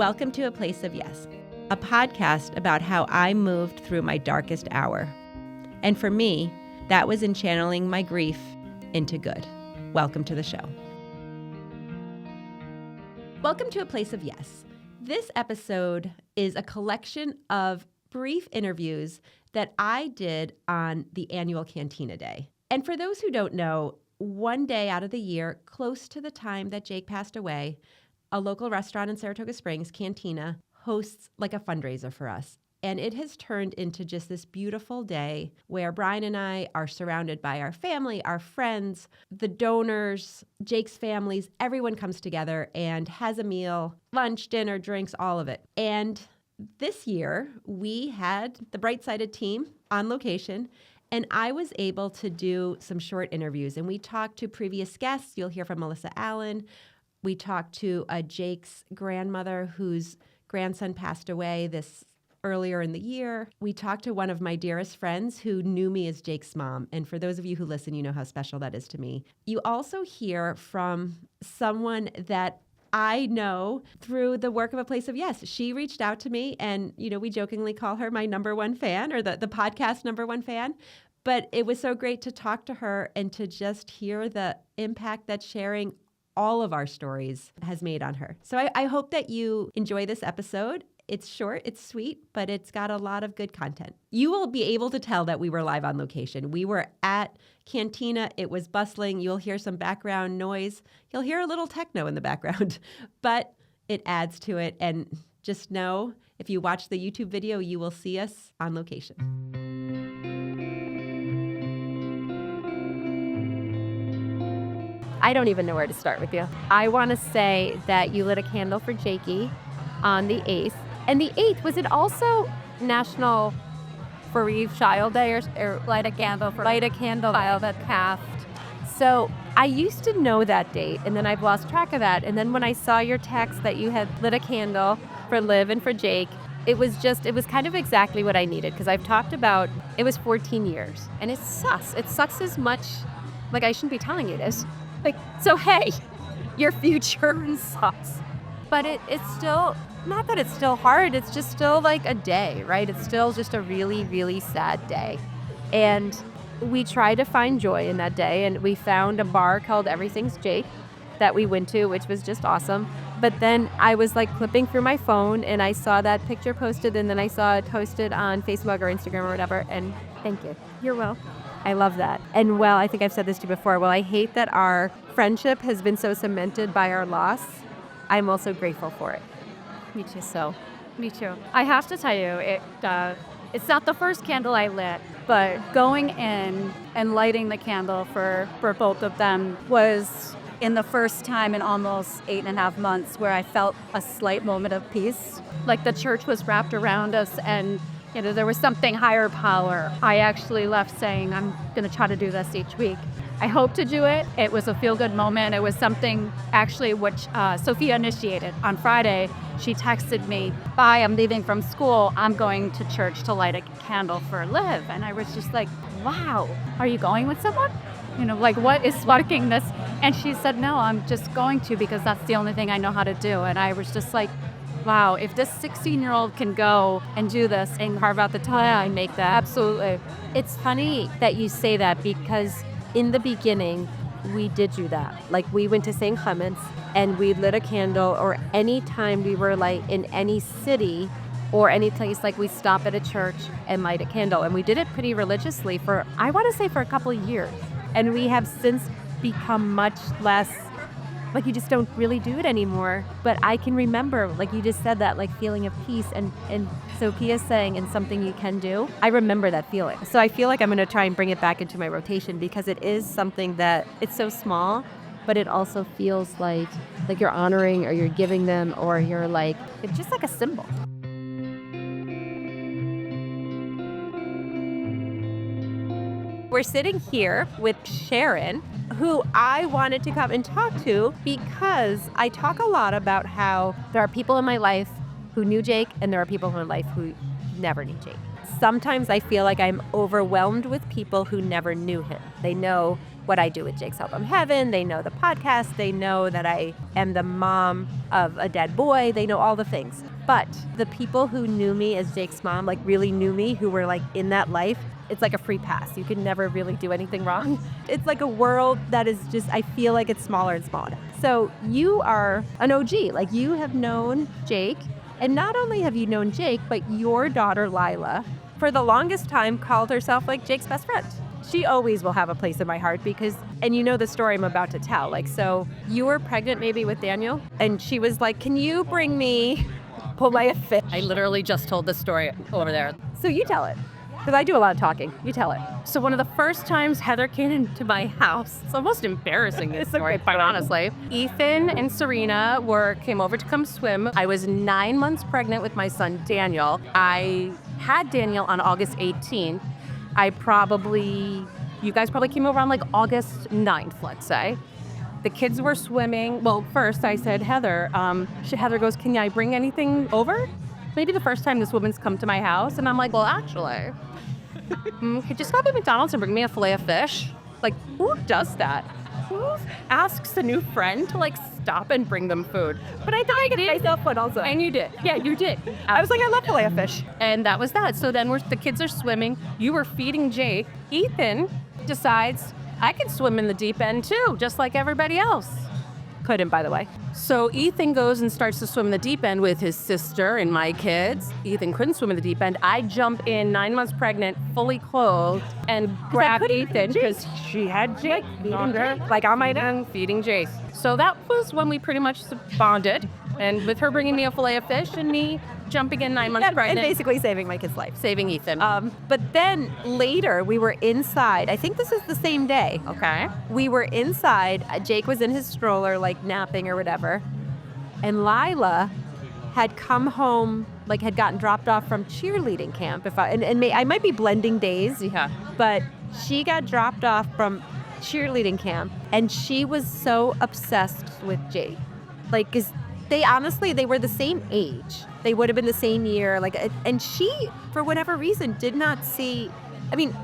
Welcome to A Place of Yes, a podcast about how I moved through my darkest hour. And for me, that was in channeling my grief into good. Welcome to the show. Welcome to A Place of Yes. This episode is a collection of brief interviews that I did on the annual Cantina Day. And for those who don't know, one day out of the year, close to the time that Jake passed away, a local restaurant in Saratoga Springs, Cantina, hosts like a fundraiser for us. And it has turned into just this beautiful day where Brian and I are surrounded by our family, our friends, the donors, Jake's families. Everyone comes together and has a meal, lunch, dinner, drinks, all of it. And this year, we had the Bright-Sided team on location, and I was able to do some short interviews. And we talked to previous guests. You'll hear from Melissa Allen. We talked to Jake's grandmother whose grandson passed away earlier in the year. We talked to one of my dearest friends who knew me as Jake's mom. And for those of you who listen, you know how special that is to me. You also hear from someone that I know through the work of A Place of Yes. She reached out to me and, we jokingly call her my number one fan or the podcast number one fan. But it was so great to talk to her and to just hear the impact that sharing all of our stories has made on her. So I hope that you enjoy this episode. It's short, it's sweet, but it's got a lot of good content. You will be able to tell that we were live on location. We were at Cantina. It was bustling. You'll hear some background noise. You'll hear a little techno in the background, but it adds to it. And just know, if you watch the YouTube video, you will see us on location. I don't even know where to start with you. I want to say that you lit a candle for Jakey on the 8th. And the 8th, was it also National Bereaved Child Day or light a candle for child that passed? So I used to know that date, and then I've lost track of that. And then when I saw your text that you had lit a candle for Liv and for Jake, it was kind of exactly what I needed, because I've talked about, it was 14 years. And it sucks. It sucks as much, like I shouldn't be telling you this. So hey, your future sucks. But it's still, not that it's still hard, it's just still like a day, right? It's still just a really, really sad day. And we try to find joy in that day, and we found a bar called Everything's Jake that we went to, which was just awesome. But then I was like flipping through my phone, and I saw that picture posted, and then I saw it posted on Facebook or Instagram or whatever, and thank you. You're welcome. I love that. And well, I think I've said this to you before, I hate that our friendship has been so cemented by our loss. I'm also grateful for it. Me too. Me too. I have to tell you, it's not the first candle I lit, but going in and lighting the candle for both of them was in the first time in almost 8.5 months where I felt a slight moment of peace. Like the church was wrapped around us and there was something higher power. I actually left saying, I'm going to try to do this each week. I hope to do it. It was a feel-good moment. It was something actually which Sophia initiated. On Friday, she texted me, bye, I'm leaving from school. I'm going to church to light a candle for Liv. And I was just like, wow, are you going with someone? What is sparking this? And she said, no, I'm just going to because that's the only thing I know how to do. And I was just like, wow, if this 16-year-old can go and do this and carve out the time, I make that. Absolutely. It's funny that you say that because in the beginning, we did do that. We went to St. Clement's and we lit a candle, or any time we were in any city or any place, we stop at a church and light a candle. And we did it pretty religiously for a couple of years. And we have since become much less, you just don't really do it anymore. But I can remember, you just said that, feeling of peace and Sophia saying, and something you can do. I remember that feeling. So I feel like I'm going to try and bring it back into my rotation because it is something that it's so small, but it also feels like you're honoring or you're giving them or you're it's just like a symbol. We're sitting here with Sharon, who I wanted to come and talk to because I talk a lot about how there are people in my life who knew Jake and there are people in my life who never knew Jake. Sometimes I feel like I'm overwhelmed with people who never knew him. They know what I do with Jake's Help from Heaven. They know the podcast. They know that I am the mom of a dead boy. They know all the things. But the people who knew me as Jake's mom, like really knew me, who were like in that life, it's like a free pass. You can never really do anything wrong. It's like a world that is just, I feel like it's smaller and smaller. So you are an OG. Like you have known Jake. And not only have you known Jake, but your daughter, Lila, for the longest time called herself like Jake's best friend. She always will have a place in my heart because, and you know the story I'm about to tell. Like, so you were pregnant maybe with Daniel, and she was like, can you bring me a fish? I literally just told this story over there. So you tell it, because I do a lot of talking. You tell it. So one of the first times Heather came into my house, it's almost embarrassing this story, quite honestly. Ethan and Serena came over to come swim. I was 9 months pregnant with my son, Daniel. I had Daniel on August 18th. You guys probably came over on like August 9th, let's say. The kids were swimming. Well, first I said, Heather goes, can I bring anything over? Maybe the first time this woman's come to my house. And I'm like, well, actually, could you stop at McDonald's and bring me a fillet of fish? Like, who does that? Who asks a new friend to like stop and bring them food? But I thought I could myself one also. And you did. Yeah, you did. I was like, I love fillet of fish. And that was that. So then the kids are swimming. You were feeding Jake. Ethan decides, I can swim in the deep end too, just like everybody else. Couldn't, by the way. So Ethan goes and starts to swim in the deep end with his sister and my kids. Ethan couldn't swim in the deep end. I jump in 9 months pregnant, fully clothed, and grab Ethan because she had Jake feeding her, like on my neck, feeding Jake. So that was when we pretty much bonded. And with her bringing me a fillet of fish and me jumping in 9 months pregnant. And basically saving my kid's life. Saving Ethan. But then later, we were inside. I think this is the same day. Okay. We were inside. Jake was in his stroller, like napping or whatever. And Lila had come home, like had gotten dropped off from cheerleading camp. I might be blending days. Yeah. But she got dropped off from cheerleading camp. And she was so obsessed with Jake. Like, because they were the same age. They would have been the same year. Like, and she, for whatever reason, did not see,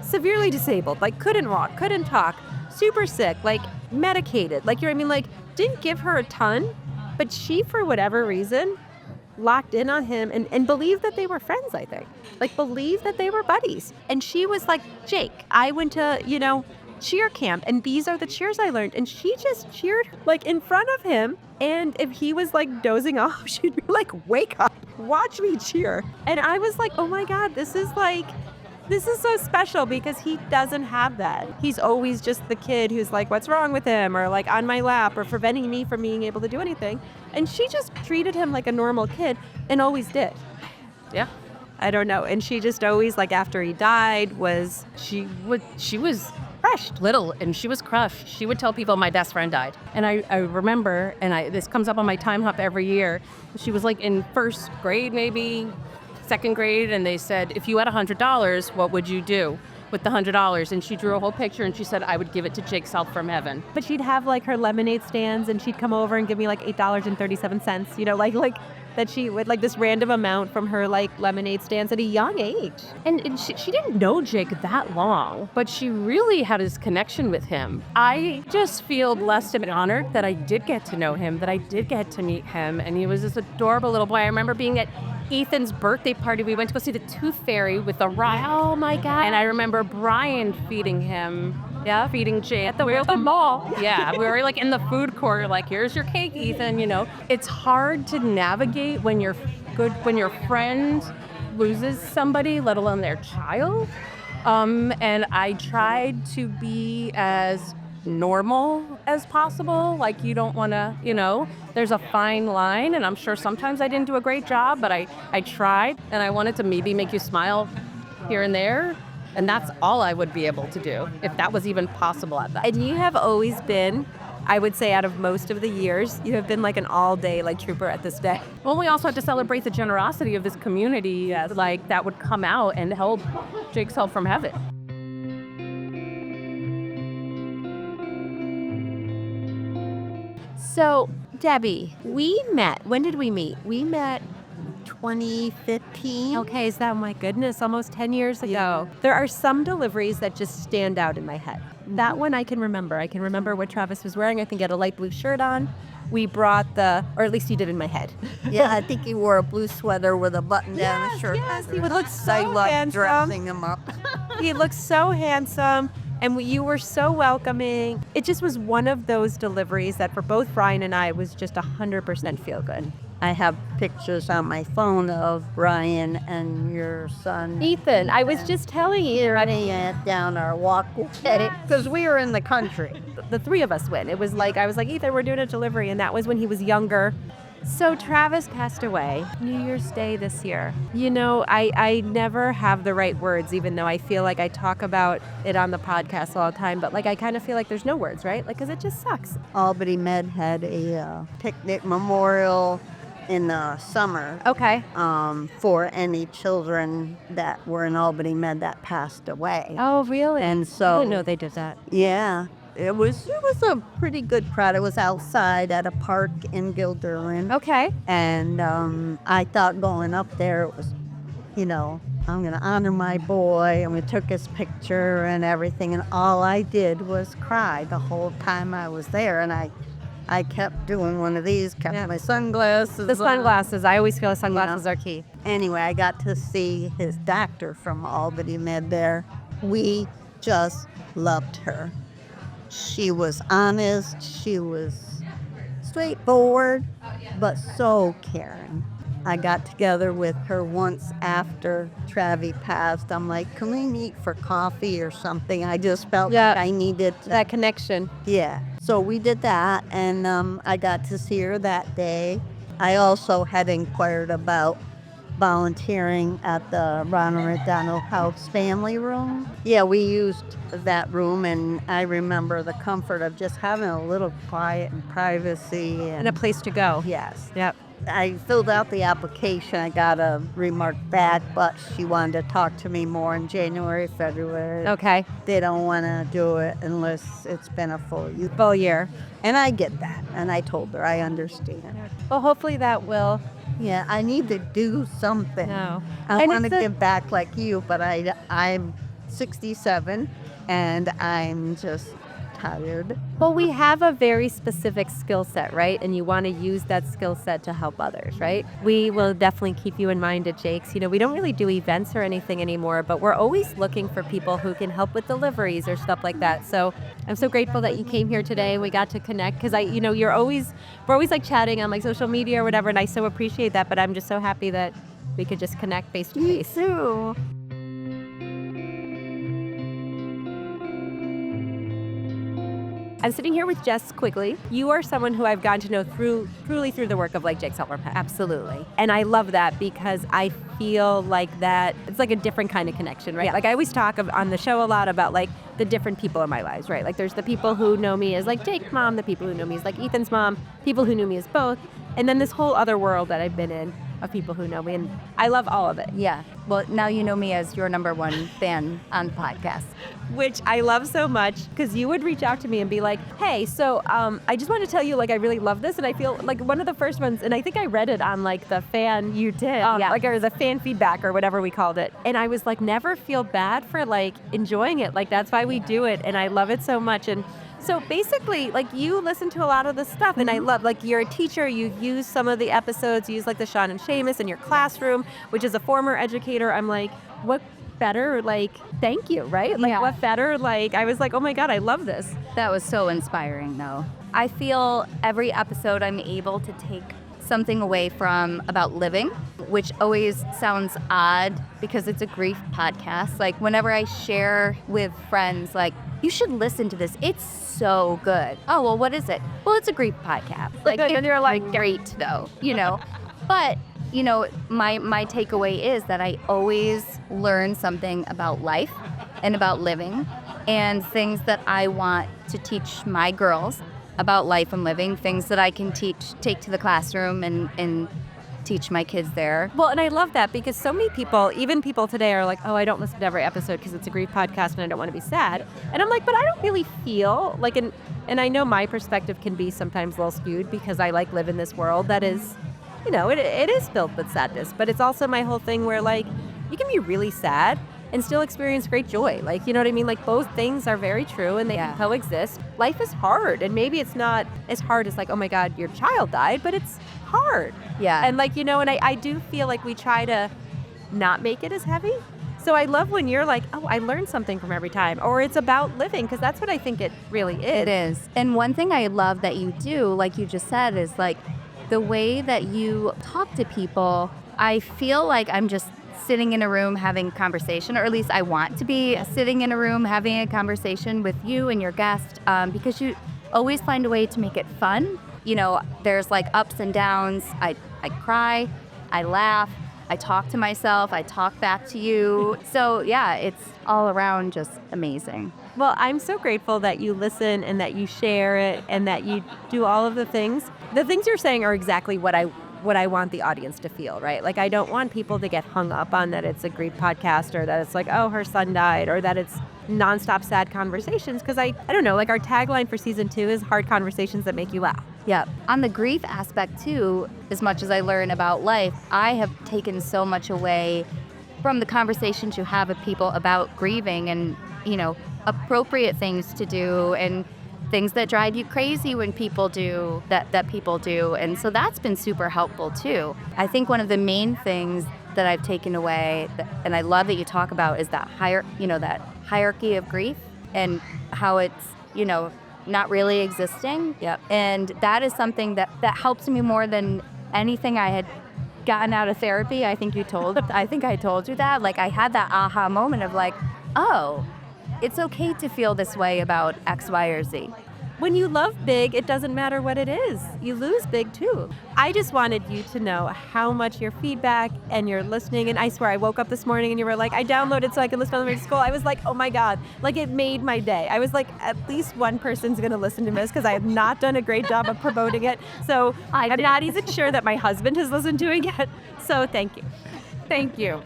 severely disabled, like couldn't walk, couldn't talk, super sick, like medicated. Like, didn't give her a ton, but she, for whatever reason, locked in on him and believed that they were friends, I think. Like, believed that they were buddies. And she was like, Jake, I went to, cheer camp, and these are the cheers I learned. And she just cheered, like, in front of him. And if he was, like, dozing off, she'd be like, wake up, watch me cheer. And I was like, oh, my God, this is so special because he doesn't have that. He's always just the kid who's like, what's wrong with him? Or like on my lap or preventing me from being able to do anything. And she just treated him like a normal kid and always did. Yeah. I don't know. And she just always, like, after he died she was crushed, little, and she was crushed. She would tell people my best friend died. And I remember, and this comes up on my time hop every year, she was like in first grade, maybe second grade, and they said, if you had $100, what would you do with the $100? And she drew a whole picture and she said, I would give it to Jake's Help from Heaven. But she'd have like her lemonade stands and she'd come over and give me like $8.37, like that she would, like, this random amount from her, like, lemonade stands at a young age. And she didn't know Jake that long, but she really had his connection with him. I just feel blessed and honored that I did get to know him, that I did get to meet him, and he was this adorable little boy. I remember being at Ethan's birthday party. We went to go see the Tooth Fairy with a ride. Oh, my God. And I remember Brian feeding him. Yeah, feeding Jake at the mall. Yeah, we were like in the food court, like, here's your cake, Ethan. It's hard to navigate when your friend loses somebody, let alone their child. And I tried to be as normal as possible. Like, you don't want to, there's a fine line, and I'm sure sometimes I didn't do a great job, but I tried, and I wanted to maybe make you smile here and there. And that's all I would be able to do, if that was even possible at that. And you have always been, I would say, out of most of the years, you have been like an all-day, like, trooper at this day. Well, we also had to celebrate the generosity of this community, like, that would come out and help Jake's Help from Heaven. So, Debbie, we met, when did we meet? We met 2015. Okay, is that, my goodness, almost 10 years ago. There are some deliveries that just stand out in my head. That one I can remember. I can remember what Travis was wearing. I think he had a light blue shirt on. We brought or at least he did in my head. Yeah, I think he wore a blue sweater with a button-down shirt. Yes, he would look so I love handsome. dressing him up. He looked so handsome, and you were so welcoming. It just was one of those deliveries that for both Brian and I was just 100% feel good. I have pictures on my phone of Brian and your son Ethan, I was just telling you. running down our walkway because we were in the country. The three of us went. It was like, I was like, Ethan, we're doing a delivery, and that was when he was younger. So Travis passed away New Year's Day this year. You know, I never have the right words, even though I feel like I talk about it on the podcast all the time, but like I kind of feel like there's no words, right? Like, because it just sucks. Albany Med had a picnic memorial in the summer. Okay. For any children that were in Albany Med that passed away. Oh, really? And I so, didn't know they did that. yeah, it was a pretty good crowd. It was outside at a park in Gilderland. Okay. And I thought going up there, it was, I'm going to honor my boy. And we took his picture and everything. And all I did was cry the whole time I was there. And I kept doing one of these, kept my sunglasses The sunglasses. I always feel sunglasses are key. Anyway, I got to see his doctor from Albany Med there. We just loved her. She was honest. She was straightforward, but so caring. I got together with her once after Travi passed. I'm like, can we meet for coffee or something? I just felt like I needed that connection. Yeah. So we did that, and I got to see her that day. I also had inquired about volunteering at the Ronald McDonald House Family Room. Yeah, we used that room, and I remember the comfort of just having a little quiet and privacy. And a place to go. Yes. Yep. I filled out the application. I got a remark back, but she wanted to talk to me more in January, February. Okay. They don't want to do it unless it's been a Full year. And I get that. And I told her I understand. Well, hopefully that will. Yeah, I need to do something. No. I And want to it's give back like you, but I'm 67 and I'm just tired. Well, we have a very specific skill set, right? And you want to use that skill set to help others, right? We will definitely keep you in mind at Jake's. You know, we don't really do events or anything anymore, but we're always looking for people who can help with deliveries or stuff like that. So I'm so grateful that you came here today and we got to connect because we're always like chatting on like social media or whatever, and I so appreciate that, but I'm just so happy that we could just connect face to face. Me too. I'm sitting here with Jess Quigley. You are someone who I've gotten to know truly through the work of like Jake's Helper Pack. Absolutely. And I love that because I feel like that it's like a different kind of connection, right? Yeah. Like I always talk on the show a lot about like the different people in my lives, right? Like there's the people who know me as like Jake's mom, the people who know me as like Ethan's mom, people who knew me as both, and then this whole other world that I've been in of people who know me, and I love all of it. Yeah. Well, now you know me as your number one fan on podcasts. Which I love so much because you would reach out to me and be like, hey, so I just want to tell you, like, I really love this. And I feel like one of the first ones, and I think I read it on like the fan you did, like, or the fan feedback or whatever we called it. And I was like, never feel bad for like enjoying it. Like, that's why we do it. And I love it so much. And so basically, like, you listen to a lot of the stuff, and I love, like, you're a teacher, you use some of the episodes, you use, like, the Sean and Seamus in your classroom, which is a former educator. I'm like, what better, like, thank you, right? Like, what better, like, I was like, oh my God, I love this. That was so inspiring, though. I feel every episode I'm able to take something away from about living, which always sounds odd because it's a grief podcast. Like, whenever I share with friends, like, you should listen to this. It's so good. Oh, well, what is it? Well, it's a grief podcast. Like, and they're like, great, though, you know. But, you know, my takeaway is that I always learn something about life and about living and things that I want to teach my girls about life and living, things that I can take to the classroom and teach my kids there. Well, and I love that because so many people, even people today, are like, oh, I don't listen to every episode because it's a grief podcast and I don't want to be sad. And I'm like, but I don't really feel like, and I know my perspective can be sometimes a little skewed because I like live in this world that is it is filled with sadness, but it's also my whole thing where like you can be really sad and still experience great joy. Like, you know what I mean? Like both things are very true and they can coexist. Life is hard, and maybe it's not as hard as like, oh my God, your child died, but it's hard. Yeah. And like, and I do feel like we try to not make it as heavy. So I love when you're like, oh, I learned something from every time, or it's about living, because that's what I think it really is. It is. And one thing I love that you do, like you just said, is like the way that you talk to people. I feel like I'm just sitting in a room having a conversation, or at least I want to be sitting in a room having a conversation with you and your guest, because you always find a way to make it fun. There's like ups and downs. I cry, I laugh, I talk to myself, I talk back to you. So yeah, it's all around just amazing. Well, I'm so grateful that you listen and that you share it and that you do all of the things. The things you're saying are exactly what I want the audience to feel, right? Like, I don't want people to get hung up on that it's a grief podcast, or that it's like, oh, her son died, or that it's nonstop sad conversations. Because I don't know, like our tagline for season 2 is hard conversations that make you laugh. Yeah. On the grief aspect too, as much as I learn about life, I have taken so much away from the conversations you have with people about grieving, and, appropriate things to do, and things that drive you crazy when people do that people do. And so that's been super helpful too. I think one of the main things that I've taken away, and I love that you talk about, is that that hierarchy of grief, and how it's, not really existing. Yep. And that is something that helps me more than anything I had gotten out of therapy. I think I told you that. Like, I had that aha moment of like, oh, it's okay to feel this way about X, Y, or Z. When you love big, it doesn't matter what it is. You lose big too. I just wanted you to know how much your feedback and your listening, and I swear I woke up this morning and you were like, I downloaded so I can listen on the way to school. I was like, oh my God, like it made my day. I was like, at least one person's gonna listen to this, because I have not done a great job of promoting it. So I'm not even sure that my husband has listened to it yet. So thank you. Thank you.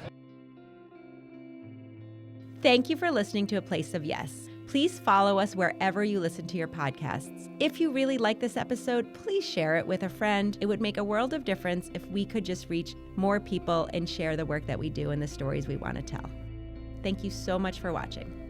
Thank you for listening to A Place of Yes. Please follow us wherever you listen to your podcasts. If you really like this episode, please share it with a friend. It would make a world of difference if we could just reach more people and share the work that we do and the stories we want to tell. Thank you so much for watching.